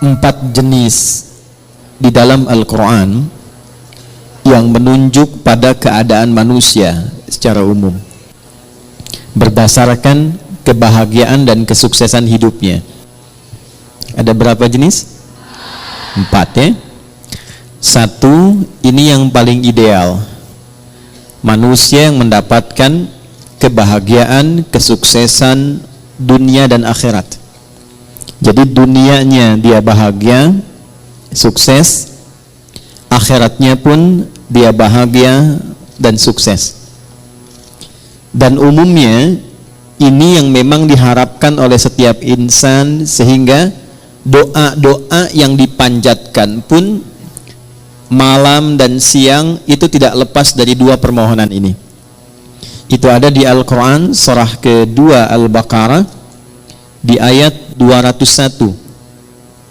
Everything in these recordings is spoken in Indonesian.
4 jenis di dalam Al-Quran yang menunjuk pada keadaan manusia secara umum berdasarkan kebahagiaan dan kesuksesan hidupnya. Ada berapa jenis? 4 ya. 1, ini yang paling ideal. Manusia yang mendapatkan kebahagiaan, kesuksesan dunia dan akhirat. Jadi dunianya dia bahagia, sukses, akhiratnya pun dia bahagia dan sukses. Dan umumnya ini yang memang diharapkan oleh setiap insan, sehingga doa-doa yang dipanjatkan pun malam dan siang itu tidak lepas dari 2 permohonan ini. Itu ada di Al-Quran surah kedua Al-Baqarah di ayat 201,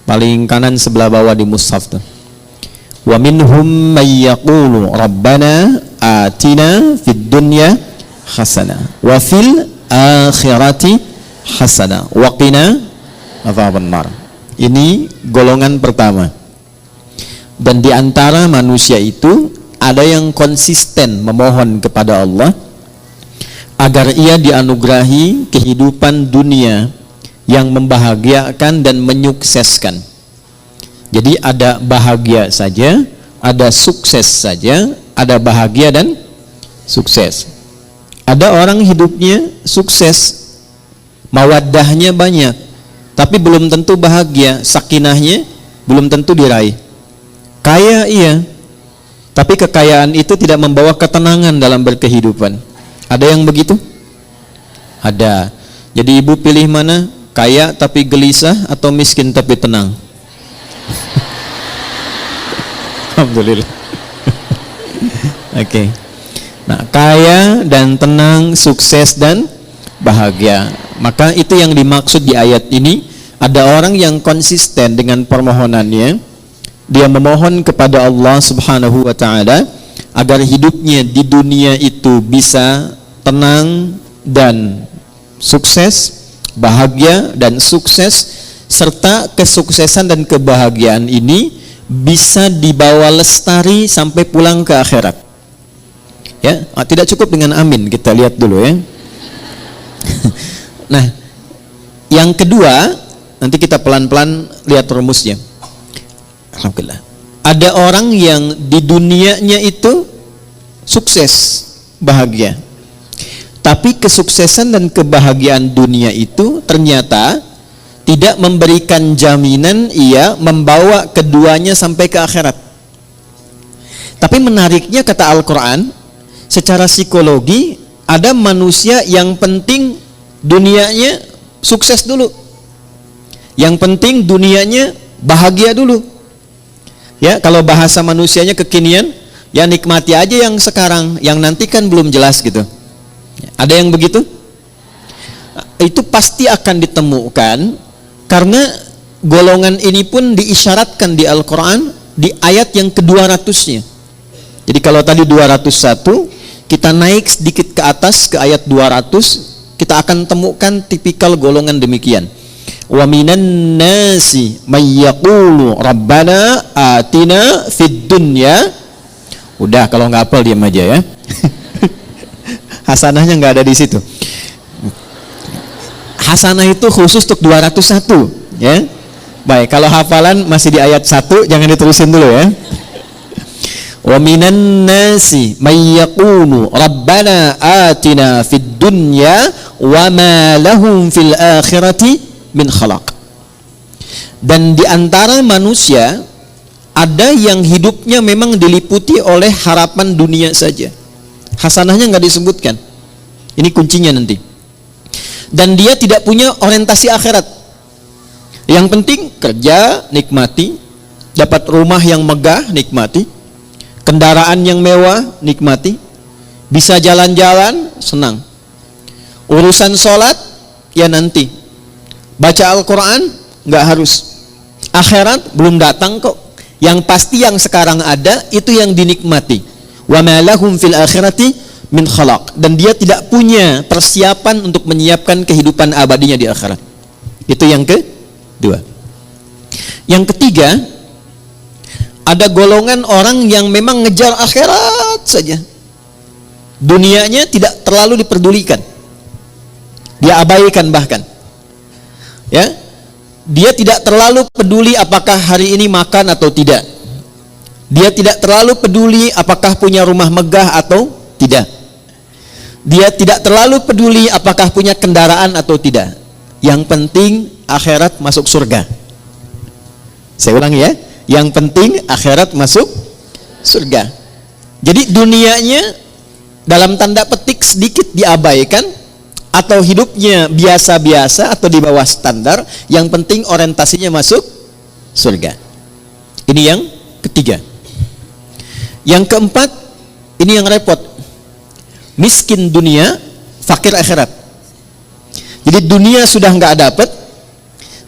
paling kanan sebelah bawah di mushaf tuh. Wa minhum may yaqulu rabbana atina fid dunya hasanah wa fil akhirati hasanah wa qina adzabannar. Ini golongan pertama. Dan di antara manusia itu ada yang konsisten memohon kepada Allah agar ia dianugerahi kehidupan dunia yang membahagiakan dan menyukseskan. Jadi ada bahagia saja, ada sukses saja, ada bahagia dan sukses. Ada orang hidupnya sukses, mawaddahnya banyak, tapi belum tentu bahagia, sakinahnya belum tentu diraih. Kaya iya, tapi kekayaan itu tidak membawa ketenangan dalam berkehidupan. Ada yang begitu? Ada. Jadi ibu pilih mana? Kaya tapi gelisah atau miskin tapi tenang? Alhamdulillah. Oke. Nah, kaya dan tenang, sukses dan bahagia. Maka itu yang dimaksud di ayat ini. Ada orang yang konsisten dengan permohonannya. Dia memohon kepada Allah Subhanahu wa taala agar hidupnya di dunia itu bisa tenang dan sukses, bahagia dan sukses, serta kesuksesan dan kebahagiaan ini bisa dibawa lestari sampai pulang ke akhirat. Ya, tidak cukup dengan amin, kita lihat dulu ya. Nah, yang kedua, nanti kita pelan-pelan lihat rumusnya. Alhamdulillah. Ada orang yang di dunianya itu sukses, bahagia. Tapi kesuksesan dan kebahagiaan dunia itu ternyata tidak memberikan jaminan ia membawa keduanya sampai ke akhirat. Tapi menariknya kata Al-Quran, secara psikologi ada manusia yang penting dunianya sukses dulu. Yang penting dunianya bahagia dulu. Ya, kalau bahasa manusianya kekinian, ya nikmati aja yang sekarang, yang nanti kan belum jelas gitu. Ada yang begitu? Itu pasti akan ditemukan karena golongan ini pun diisyaratkan di Al-Quran di ayat yang ke-200-nya. Jadi kalau tadi 201, kita naik sedikit ke atas ke ayat 200, kita akan temukan tipikal golongan demikian. Wa minan nasi may yaqulu rabbana atina fid dunya. Udah, kalau nggak hafal diam aja ya. Hasanahnya nggak ada di situ. Hasanah itu khusus untuk 201 ya. Baik, kalau hafalan masih di ayat 1, jangan diterusin dulu ya. Wa minan nasi may yaqulu rabbana atina fid dunya wa ma lahum fil akhirati min khalaq. Dan di antara manusia ada yang hidupnya memang diliputi oleh harapan dunia saja. Hasanahnya nggak disebutkan. Ini kuncinya nanti. Dan dia tidak punya orientasi akhirat. Yang penting kerja, nikmati, dapat rumah yang megah, nikmati, kendaraan yang mewah, nikmati, bisa jalan-jalan, senang. Urusan sholat, ya nanti. Baca Al-Quran nggak harus. Akhirat belum datang kok. Yang pasti yang sekarang ada itu yang dinikmati. Wa ma lahum fil akhirati min khalaq. Dan dia tidak punya persiapan untuk menyiapkan kehidupan abadinya di akhirat. Itu yang kedua. Yang ketiga, ada golongan orang yang memang ngejar akhirat saja. Dunianya tidak terlalu diperdulikan. Dia abaikan bahkan. Ya. Dia tidak terlalu peduli apakah hari ini makan atau tidak. Dia tidak terlalu peduli apakah punya rumah megah atau tidak. Dia tidak terlalu peduli apakah punya kendaraan atau tidak. Yang penting akhirat masuk surga. Saya ulangi ya. Yang penting akhirat masuk surga. Jadi dunianya dalam tanda petik sedikit diabaikan, atau hidupnya biasa-biasa atau di bawah standar, yang penting orientasinya masuk surga. Ini yang ketiga. Yang keempat, ini yang repot. Miskin dunia, fakir akhirat. Jadi dunia sudah nggak dapat,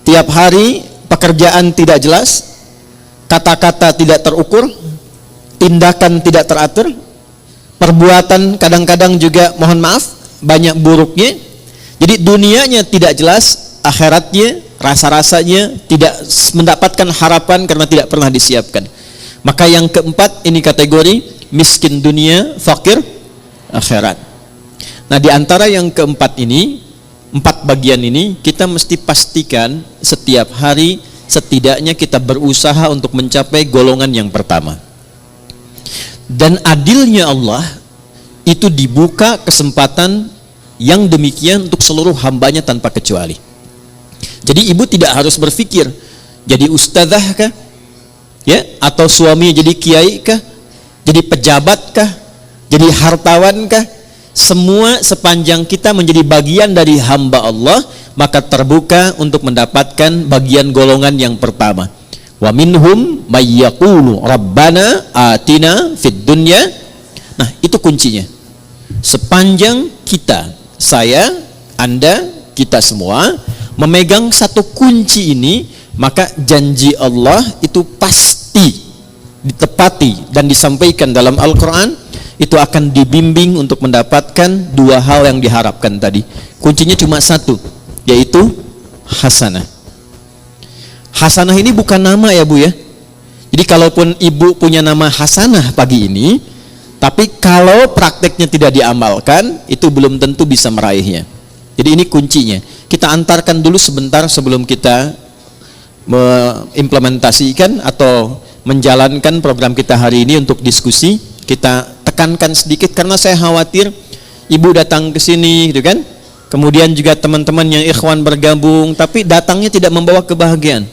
tiap hari pekerjaan tidak jelas, kata-kata tidak terukur, tindakan tidak teratur, perbuatan kadang-kadang juga mohon maaf banyak buruknya. Jadi dunianya tidak jelas, akhiratnya rasa-rasanya tidak mendapatkan harapan karena tidak pernah disiapkan. Maka yang keempat ini kategori miskin dunia, fakir akhirat. Nah, di antara yang keempat ini, 4 bagian ini kita mesti pastikan setiap hari setidaknya kita berusaha untuk mencapai golongan yang pertama. Dan adilnya Allah itu dibuka kesempatan yang demikian untuk seluruh hambanya tanpa kecuali. Jadi ibu tidak harus berpikir jadi ustazah kah, ya, atau suami jadi kiai kah, jadi pejabat kah, jadi hartawan kah. Semua sepanjang kita menjadi bagian dari hamba Allah, maka terbuka untuk mendapatkan bagian golongan yang pertama. Wa minhum may yaqulu rabbana atina fid dunya. Nah, itu kuncinya. Sepanjang kita, saya, Anda, kita semua memegang satu kunci ini, maka janji Allah itu pasti ditepati dan disampaikan dalam Al-Quran. Itu akan dibimbing untuk mendapatkan 2 hal yang diharapkan tadi. Kuncinya cuma satu, yaitu hasanah. Hasanah ini bukan nama ya Bu ya. Jadi kalaupun ibu punya nama Hasanah pagi ini, tapi kalau prakteknya tidak diamalkan, itu belum tentu bisa meraihnya. Jadi ini kuncinya. Kita antarkan dulu sebentar sebelum kita mengimplementasikan atau menjalankan program kita hari ini untuk diskusi. Kita tekankan sedikit karena saya khawatir ibu datang ke sini gitu kan. Kemudian juga teman-teman yang ikhwan bergabung, tapi datangnya tidak membawa kebahagiaan.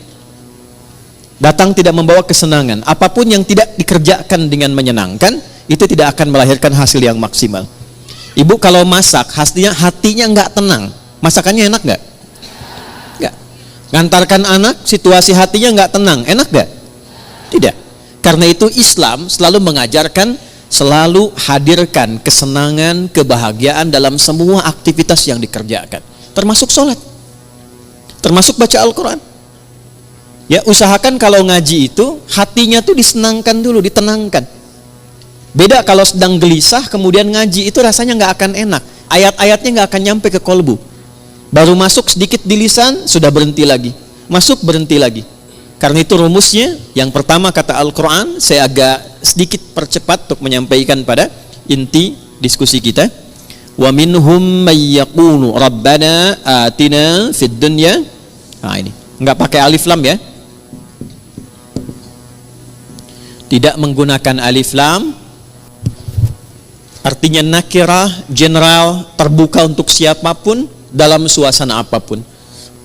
Datang tidak membawa kesenangan. Apapun yang tidak dikerjakan dengan menyenangkan, itu tidak akan melahirkan hasil yang maksimal. Ibu kalau masak, hatinya nggak tenang. Masakannya enak nggak? Nggak. Ngantarkan anak, situasi hatinya nggak tenang. Enak nggak? Tidak. Karena itu Islam selalu mengajarkan, selalu hadirkan kesenangan, kebahagiaan dalam semua aktivitas yang dikerjakan. Termasuk sholat. Termasuk baca Al-Quran. Ya, usahakan kalau ngaji itu hatinya tuh disenangkan dulu, ditenangkan. Beda kalau sedang gelisah kemudian ngaji, itu rasanya nggak akan enak. Ayat-ayatnya nggak akan nyampe ke kolbu. Baru masuk sedikit di lisan sudah berhenti lagi. Masuk berhenti lagi. Karena itu rumusnya yang pertama kata Al-Quran, saya agak sedikit percepat untuk menyampaikan pada inti diskusi kita. Wa minhum may yaqulu rabbana atina fid dunya. Nah ini nggak pakai alif lam ya. Tidak menggunakan alif lam, artinya nakirah, general, terbuka untuk siapapun dalam suasana apapun.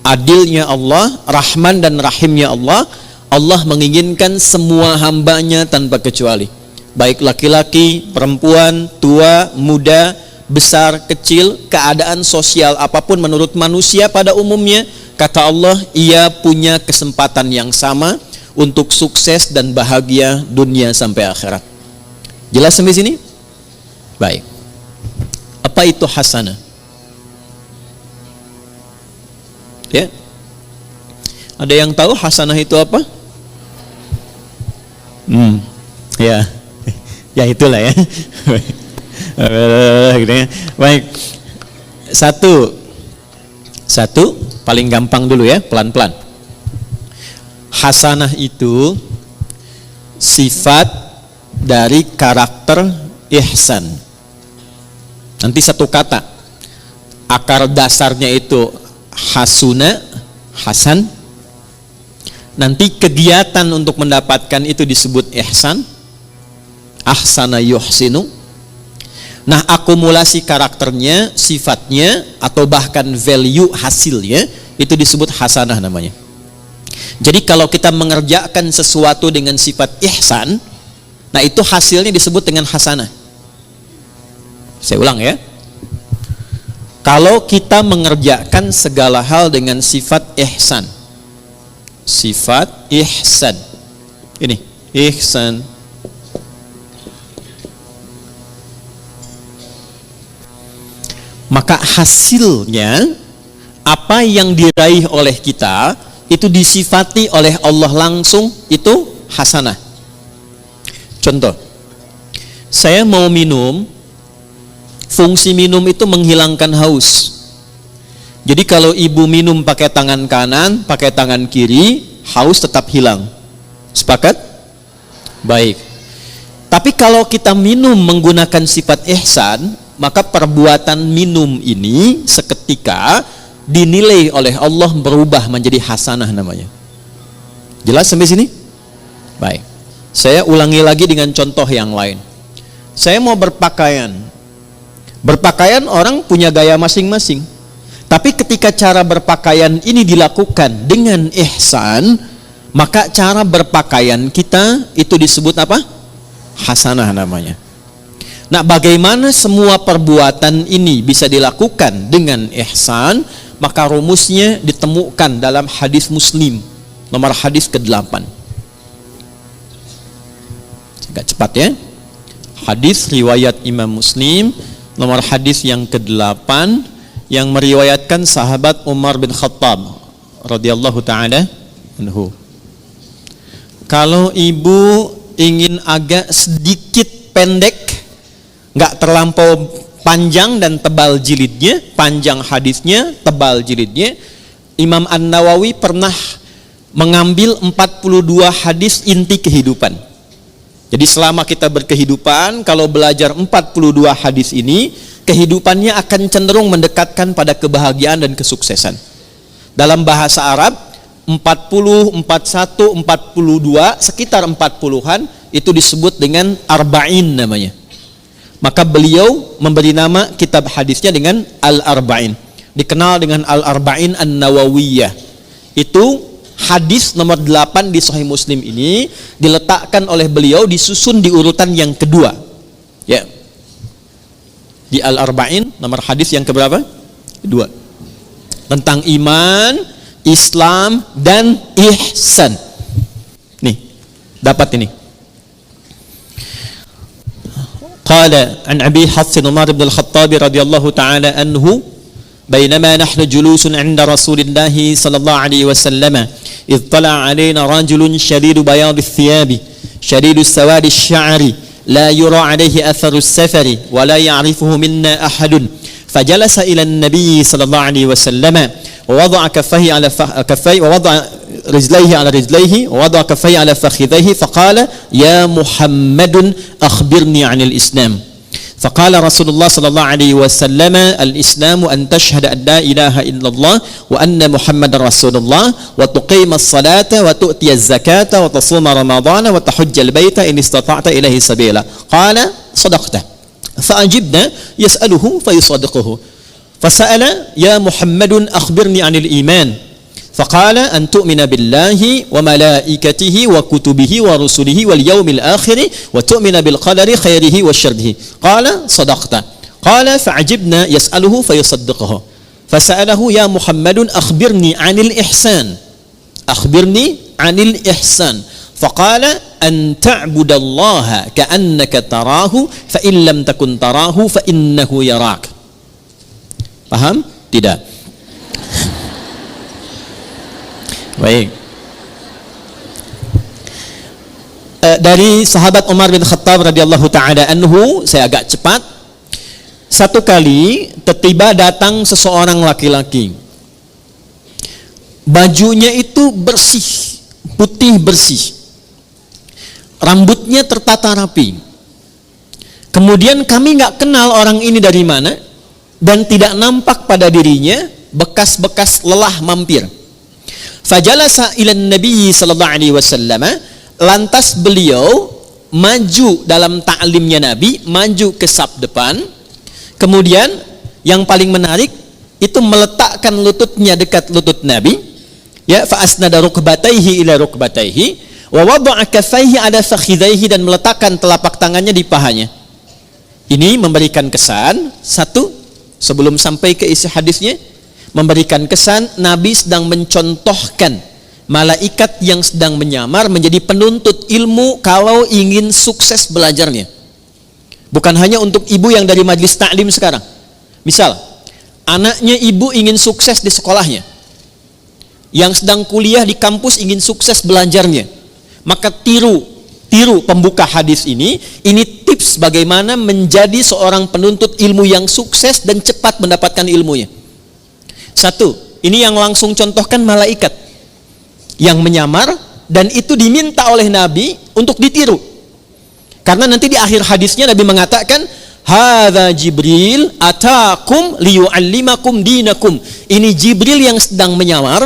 Adilnya Allah, Rahman dan Rahimnya Allah, Allah menginginkan semua hambanya tanpa kecuali. Baik laki-laki, perempuan, tua, muda, besar, kecil, keadaan sosial apapun menurut manusia pada umumnya, kata Allah, ia punya kesempatan yang sama untuk sukses dan bahagia dunia sampai akhirat. Jelas sampai sini? Baik. Apa itu hasanah? Ya. Ada yang tahu hasanah itu apa? Ya. Ya itulah ya. Baik. Satu paling gampang dulu ya, pelan-pelan. Hasanah itu sifat dari karakter ihsan. Nanti satu kata, akar dasarnya itu hasuna, hasan. Nanti kegiatan untuk mendapatkan itu disebut ihsan, ahsana yuhsinu. Nah, akumulasi karakternya, sifatnya, atau bahkan value hasilnya itu disebut hasanah namanya. Jadi kalau kita mengerjakan sesuatu dengan sifat ihsan, nah itu hasilnya disebut dengan hasanah. Saya ulang ya. Kalau kita mengerjakan segala hal dengan sifat ihsan, sifat ihsan, ini ihsan, maka hasilnya apa yang diraih oleh kita itu disifati oleh Allah langsung, itu hasanah. Contoh, saya mau minum, fungsi minum itu menghilangkan haus. Jadi kalau ibu minum pakai tangan kanan, pakai tangan kiri, haus tetap hilang. Sepakat? Baik. Tapi kalau kita minum menggunakan sifat ihsan, maka perbuatan minum ini seketika dinilai oleh Allah berubah menjadi hasanah namanya. Jelas sampai sini? Baik. Saya ulangi lagi dengan contoh yang lain. Saya mau berpakaian. Berpakaian orang punya gaya masing-masing. Tapi ketika cara berpakaian ini dilakukan dengan ihsan, maka cara berpakaian kita itu disebut apa? Hasanah namanya. Nah, bagaimana semua perbuatan ini bisa dilakukan dengan ihsan? Maka rumusnya ditemukan dalam hadis Muslim, nomor hadis ke-8. Agak cepat ya. Hadis riwayat Imam Muslim, nomor hadis yang ke-8, yang meriwayatkan sahabat Umar bin Khattab radhiyallahu taala anhu. Kalau ibu ingin agak sedikit pendek, nggak terlampau panjang dan tebal jilidnya, panjang hadisnya, tebal jilidnya, Imam An-Nawawi pernah mengambil 42 hadis inti kehidupan. Jadi selama kita berkehidupan, kalau belajar 42 hadis ini, kehidupannya akan cenderung mendekatkan pada kebahagiaan dan kesuksesan. Dalam bahasa Arab, 40, 41, 42, sekitar 40-an itu disebut dengan arba'in namanya. Maka beliau memberi nama kitab hadisnya dengan Al-Arba'in. Dikenal dengan Al-Arba'in An-Nawawiyah. Itu hadis nomor 8 di Sahih Muslim ini diletakkan oleh beliau, disusun di urutan yang kedua. Ya. Di Al-Arba'in nomor hadis yang keberapa? Kedua. Tentang iman, Islam, dan ihsan. Nih, dapat ini. قال عن أبي حفص عمر بن الخطاب رضي الله تعالى عنه بينما نحن جلوس عند رسول الله صلى الله عليه وسلم إذ طلع علينا رجل شديد بياض الثياب شديد سواد الشعر لا يرى عليه أثر السفر ولا يعرفه منا أحد فجلس إلى النبي صلى الله عليه وسلم ووضع كفيه على كفيه ووضع رجليه على رجليه ووضع كفيه على فخذيه فقال يا محمد أخبرني عن الإسلام فقال رسول الله صلى الله عليه وسلم الإسلام أن تشهد أن لا إله إلا الله وأن محمد رسول الله وتقيم الصلاة وتؤتي الزكاة وتصوم رمضان وتحج البيت إن استطعت إليه سبيلا قال صدقت فأجبنا يسأله فيصدقه فسأل يا محمد أخبرني عن الإيمان فقال أن تؤمن بالله وملائكته وكتبه ورسله واليوم الآخر وتؤمن بالقدر خيره وشره قال صدقت قال فعجبنا يسأله فيصدقه فسأله يا محمد أخبرني عن الإحسان أخبرني عن الإحسان فقال أن تعبد الله كأنك تراه فإن لم تكن تراه فإنه يراك. Paham? Tidak? Baik. Dari sahabat Umar bin Khattab radhiyallahu taala anhu, saya agak cepat. Satu kali tiba datang seseorang laki-laki. Bajunya itu bersih, putih bersih, rambutnya tertata rapi. Kemudian kami nggak kenal orang ini dari mana, dan tidak nampak pada dirinya bekas-bekas lelah mampir. Fajalasa ilan Nabi sallallahu alaihi wasallam, lantas beliau maju dalam ta'limnya Nabi, maju ke saf depan. Kemudian yang paling menarik itu meletakkan lututnya dekat lutut Nabi, ya, fa asnada rukbatayhi ila rukbatayhi wa wada'a kaffayhi ala fakhidhayhi, dan meletakkan telapak tangannya di pahanya. Ini memberikan kesan, satu, sebelum sampai ke isi hadisnya, memberikan kesan Nabi sedang mencontohkan malaikat yang sedang menyamar menjadi penuntut ilmu kalau ingin sukses belajarnya. Bukan hanya untuk ibu yang dari majelis taklim sekarang. Misal, anaknya ibu ingin sukses di sekolahnya, yang sedang kuliah di kampus ingin sukses belajarnya, maka tiru pembuka hadis ini tips bagaimana menjadi seorang penuntut ilmu yang sukses dan cepat mendapatkan ilmunya. Satu, ini yang langsung contohkan malaikat yang menyamar, dan itu diminta oleh Nabi untuk ditiru. Karena nanti di akhir hadisnya Nabi mengatakan, hadza Jibril atakum liyu'allimakum dinakum. Ini Jibril yang sedang menyamar,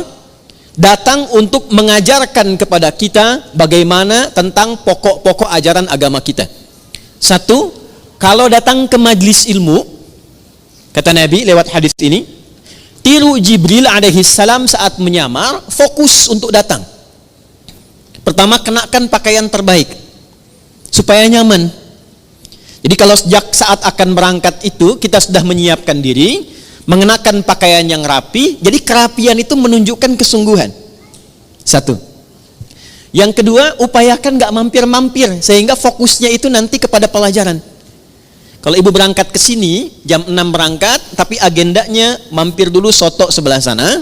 datang untuk mengajarkan kepada kita bagaimana tentang pokok-pokok ajaran agama kita. Satu, kalau datang ke majlis ilmu, kata Nabi lewat hadis ini, tiru Jibril alaihi salam saat menyamar, fokus untuk datang. Pertama, kenakan pakaian terbaik supaya nyaman. Jadi kalau sejak saat akan berangkat itu kita sudah menyiapkan diri, mengenakan pakaian yang rapi, jadi kerapian itu menunjukkan kesungguhan. Satu. Yang kedua, upayakan gak mampir-mampir, sehingga fokusnya itu nanti kepada pelajaran. Kalau ibu berangkat ke sini jam 6 berangkat, tapi agendanya mampir dulu soto sebelah sana,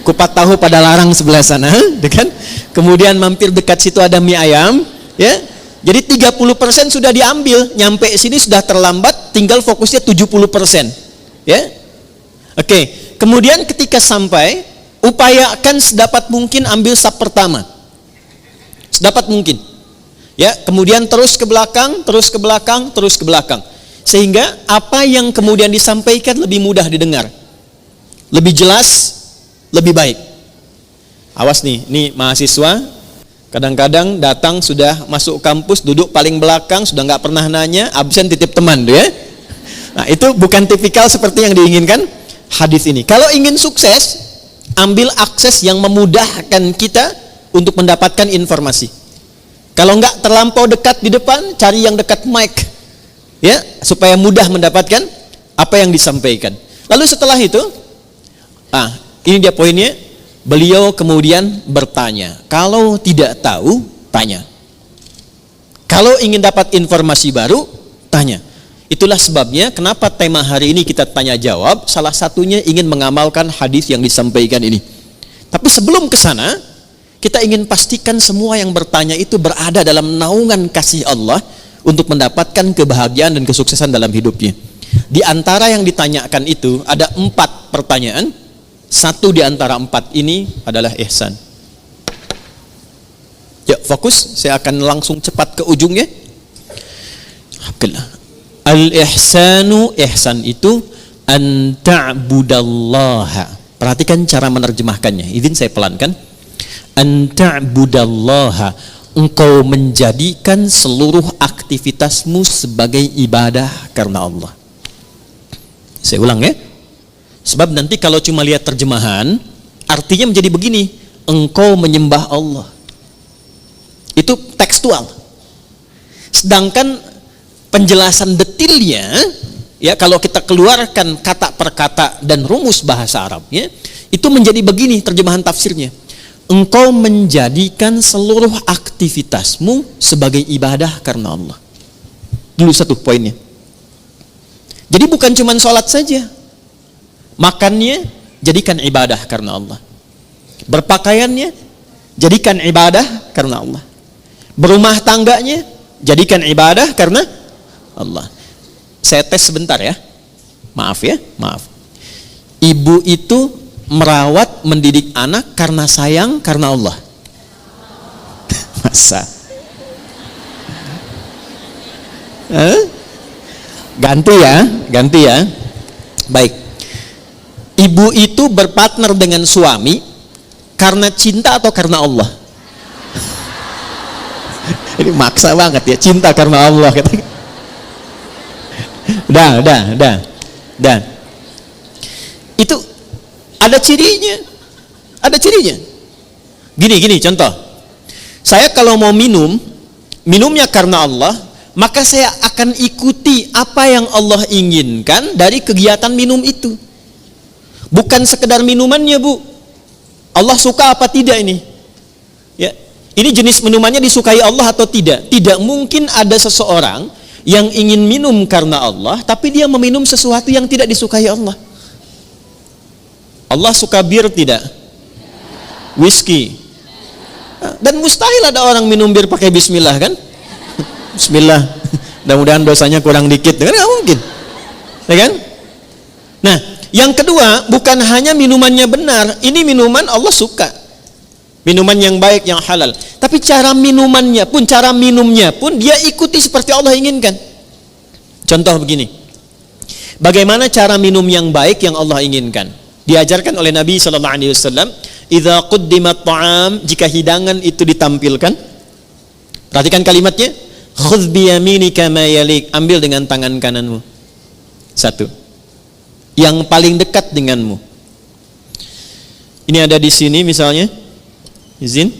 kupat tahu pada larang sebelah sana, kan? Kemudian mampir dekat situ ada mie ayam, ya. Jadi 30% sudah diambil, nyampe sini sudah terlambat, tinggal fokusnya 70%, ya. Oke, kemudian ketika sampai, upayakan sedapat mungkin ambil saf pertama, sedapat mungkin, ya. Kemudian terus ke belakang, terus ke belakang, terus ke belakang, sehingga apa yang kemudian disampaikan lebih mudah didengar, lebih jelas, lebih baik. Awas nih, ini mahasiswa kadang-kadang datang sudah masuk kampus, duduk paling belakang, sudah nggak pernah nanya, absen titip teman, ya. Nah, itu bukan tipikal seperti yang diinginkan hadis ini. Kalau ingin sukses, ambil akses yang memudahkan kita untuk mendapatkan informasi. Kalau enggak terlampau dekat di depan, cari yang dekat mic, ya, supaya mudah mendapatkan apa yang disampaikan. Lalu setelah itu, ini dia poinnya, beliau kemudian bertanya. Kalau tidak tahu, tanya. Kalau ingin dapat informasi baru, tanya. Itulah sebabnya kenapa tema hari ini kita tanya jawab, salah satunya ingin mengamalkan hadis yang disampaikan ini. Tapi sebelum ke sana, kita ingin pastikan semua yang bertanya itu berada dalam naungan kasih Allah untuk mendapatkan kebahagiaan dan kesuksesan dalam hidupnya. Di antara yang ditanyakan itu ada 4 pertanyaan. Satu di antara 4 ini adalah ihsan. Ya, fokus, saya akan langsung cepat ke ujungnya. Al-ihsanu, ihsan itu an ta'budallaha. Perhatikan cara menerjemahkannya. Izin saya pelankan. An ta'budallaha, engkau menjadikan seluruh aktivitasmu sebagai ibadah karena Allah. Saya ulang, ya. Sebab nanti kalau cuma lihat terjemahan, artinya menjadi begini, engkau menyembah Allah. Itu tekstual. Sedangkan penjelasan detailnya, ya, kalau kita keluarkan kata per kata dan rumus bahasa Arabnya, itu menjadi begini terjemahan tafsirnya. Engkau menjadikan seluruh aktivitasmu sebagai ibadah karena Allah. Dulu satu poinnya. Jadi bukan cuma sholat saja. Makannya jadikan ibadah karena Allah. Berpakaiannya jadikan ibadah karena Allah. Berumah tangganya jadikan ibadah karena Allah. Saya tes sebentar, ya. Maaf, ya, maaf. Ibu itu merawat, mendidik anak karena sayang, karena Allah. Masa? Ganti ya. Baik. Ibu itu berpartner dengan suami karena cinta atau karena Allah? Ini maksa banget ya, cinta karena Allah. Dah. Itu ada cirinya. Gini contoh. Saya kalau mau minumnya karena Allah, maka saya akan ikuti apa yang Allah inginkan dari kegiatan minum itu. Bukan sekedar minumannya, Bu. Allah suka apa tidak ini? Ya, ini jenis minumannya disukai Allah atau tidak? Tidak mungkin ada seseorang yang ingin minum karena Allah, tapi dia meminum sesuatu yang tidak disukai Allah. Allah suka bir tidak? Whisky. Dan mustahil ada orang minum bir pakai bismillah kan? Bismillah. Mudah-mudahan dosanya kurang dikit. Kan nggak mungkin. Ya kan? Nah, yang kedua, bukan hanya minumannya benar, ini minuman Allah suka. Minuman yang baik, yang halal. Tapi cara minumnya pun dia ikuti seperti Allah inginkan. Contoh begini. Bagaimana cara minum yang baik yang Allah inginkan? Diajarkan oleh Nabi sallallahu alaihi wasallam, "Idza quddimat ta'am", jika hidangan itu ditampilkan. Perhatikan kalimatnya, "Khudz bi yaminika ma yalik", ambil dengan tangan kananmu. Satu. Yang paling dekat denganmu. Ini ada di sini misalnya, izin.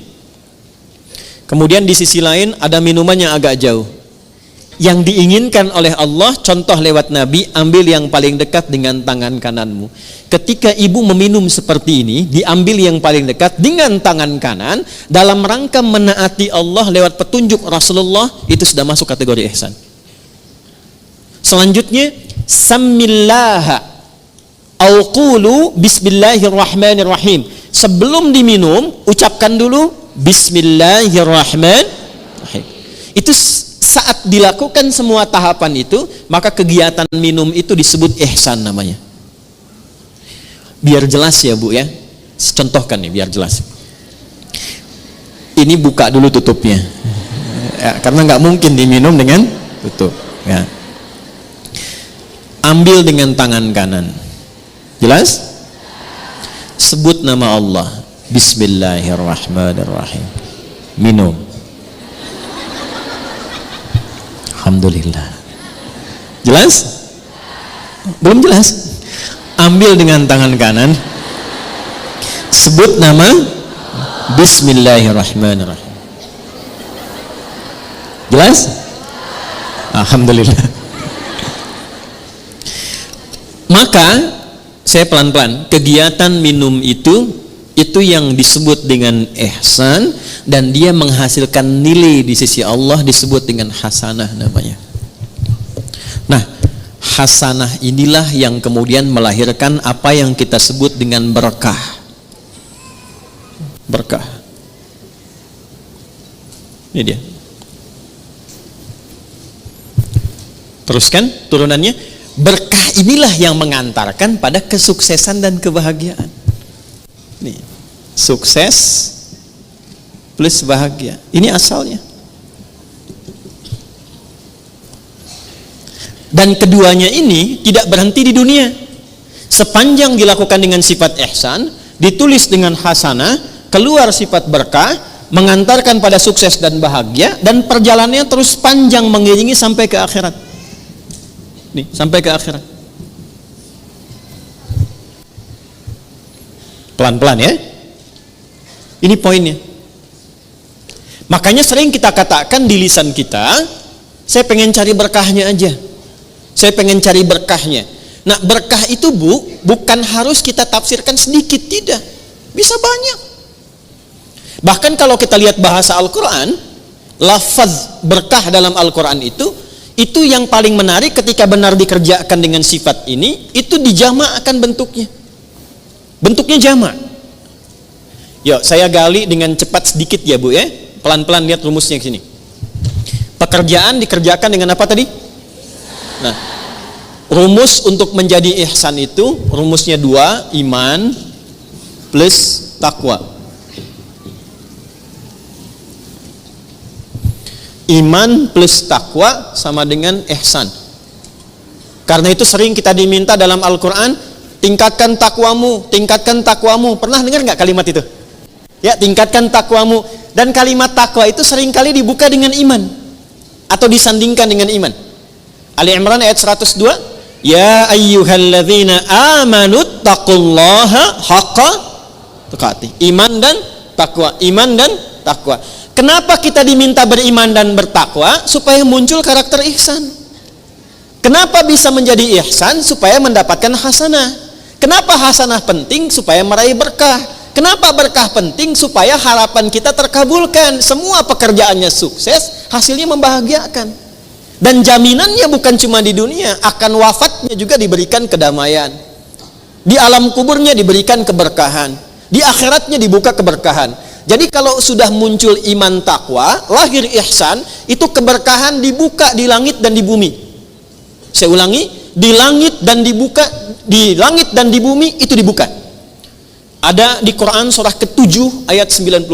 Kemudian di sisi lain ada minuman yang agak jauh. Yang diinginkan oleh Allah, contoh lewat Nabi, ambil yang paling dekat dengan tangan kananmu. Ketika ibu meminum seperti ini, diambil yang paling dekat dengan tangan kanan dalam rangka menaati Allah lewat petunjuk Rasulullah, itu sudah masuk kategori ihsan. Selanjutnya, samillaha au qulu bismillahirrahmanirrahim. Sebelum diminum, ucapkan dulu bismillahirrahmanirrahim. Itu saat dilakukan semua tahapan itu, maka kegiatan minum itu disebut ihsan namanya. Biar jelas ya Bu ya. Contohkan nih biar jelas. Ini buka dulu tutupnya. Ya, karena nggak mungkin diminum dengan tutup. Ya. Ambil dengan tangan kanan. Jelas? Sebut nama Allah. Bismillahirrahmanirrahim. Minum. Alhamdulillah. Jelas? Belum jelas? Ambil dengan tangan kanan. Sebut nama. Bismillahirrahmanirrahim. Jelas? Alhamdulillah. Maka saya pelan-pelan, kegiatan minum itu yang disebut dengan ihsan, dan dia menghasilkan nilai di sisi Allah, disebut dengan hasanah namanya. Nah, hasanah inilah yang kemudian melahirkan apa yang kita sebut dengan berkah. Berkah. Ini dia. Teruskan turunannya. Berkah inilah yang mengantarkan pada kesuksesan dan kebahagiaan. Nih, sukses plus bahagia. Ini asalnya. Dan keduanya ini tidak berhenti di dunia. Sepanjang dilakukan dengan sifat ihsan, ditulis dengan hasanah, keluar sifat berkah, mengantarkan pada sukses dan bahagia, dan perjalanannya terus panjang mengiringi sampai ke akhirat. Nih, sampai ke akhirat. Pelan-pelan ya. Ini poinnya. Makanya sering kita katakan di lisan kita, saya pengen cari berkahnya aja. Saya pengen cari berkahnya. Nah, berkah itu bukan harus kita tafsirkan sedikit, tidak. Bisa banyak. Bahkan kalau kita lihat bahasa Al-Quran, lafaz berkah dalam Al-Quran itu yang paling menarik ketika benar dikerjakan dengan sifat ini, itu dijamakkan bentuknya. Bentuknya jamak. Yuk, saya gali dengan cepat sedikit ya Bu ya. Pelan-pelan lihat rumusnya ke sini. Pekerjaan dikerjakan dengan apa tadi? Nah, rumus untuk menjadi ihsan itu rumusnya 2, iman plus takwa. iman plus takwa sama dengan ihsan. Karena itu sering kita diminta dalam Al-Quran, tingkatkan takwamu, tingkatkan takwamu. Pernah dengar nggak kalimat itu? Ya, tingkatkan takwamu. Dan kalimat takwa itu seringkali dibuka dengan iman atau disandingkan dengan iman. Ali Imran ayat 102, ya ayyuhalladzina amanu taqullaha haqqa tuqatih. Iman dan takwa, iman dan takwa. Kenapa kita diminta beriman dan bertakwa? Supaya muncul karakter ihsan. Kenapa bisa menjadi ihsan? Supaya mendapatkan hasanah. Kenapa hasanah penting? Supaya meraih berkah. Kenapa berkah penting? Supaya harapan kita terkabulkan. Semua pekerjaannya sukses, hasilnya membahagiakan. Dan jaminannya bukan cuma di dunia, akan wafatnya juga diberikan kedamaian. Di alam kuburnya diberikan keberkahan. Di akhiratnya dibuka keberkahan. Jadi kalau sudah muncul iman takwa, lahir ihsan, itu keberkahan dibuka di langit dan di bumi. Saya ulangi, di langit dan dibuka, di langit dan di bumi itu dibuka. Ada di Quran surah ke-7 ayat 96.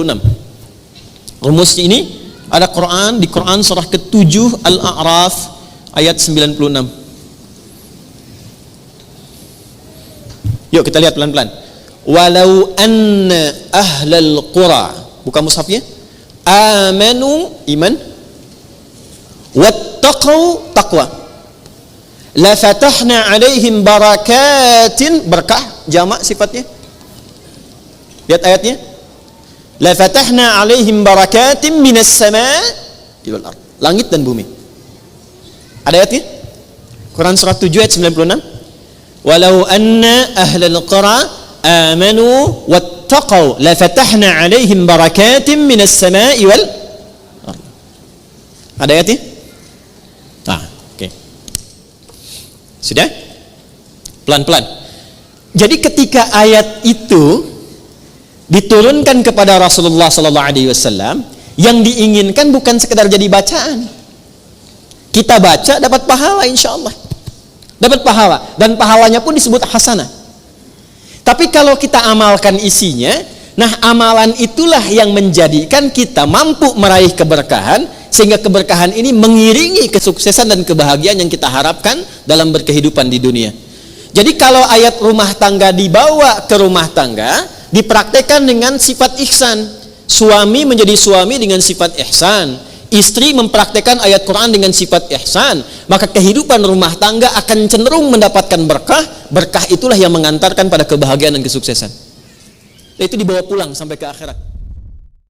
Rumus ini ada Quran di Quran surah ke-7 Al-A'raf ayat 96. Yuk kita lihat pelan-pelan. Walau anna ahlal qura, buka mushafnya, amanu iman, wattaqau taqwa, la fatahna alaihim barakatin, berkah jamak sifatnya. Lihat ayatnya, la fatahna alaihim barakatin minas sama'i wal ard, langit dan bumi. Ada ayatnya? Quran surah 7 ayat 96. Walau anna ahlal qura amanu wattaqau la fatahna alaihim barakatin minas sama'i wal ard. Ada ayatnya? Oke. Sudah? Pelan-pelan. Jadi ketika ayat itu diturunkan kepada Rasulullah sallallahu alaihi wasallam, yang diinginkan bukan sekedar jadi bacaan. Kita baca dapat pahala insyaallah. Dapat pahala dan pahalanya pun disebut hasanah. Tapi kalau kita amalkan isinya, nah amalan itulah yang menjadikan kita mampu meraih keberkahan, sehingga keberkahan ini mengiringi kesuksesan dan kebahagiaan yang kita harapkan dalam berkehidupan di dunia. Jadi kalau ayat rumah tangga dibawa ke rumah tangga, dipraktekkan dengan sifat ihsan. Suami menjadi suami dengan sifat ihsan, istri mempraktekkan ayat Quran dengan sifat ihsan, maka kehidupan rumah tangga akan cenderung mendapatkan berkah. Berkah itulah yang mengantarkan pada kebahagiaan dan kesuksesan. Itu dibawa pulang sampai ke akhirat.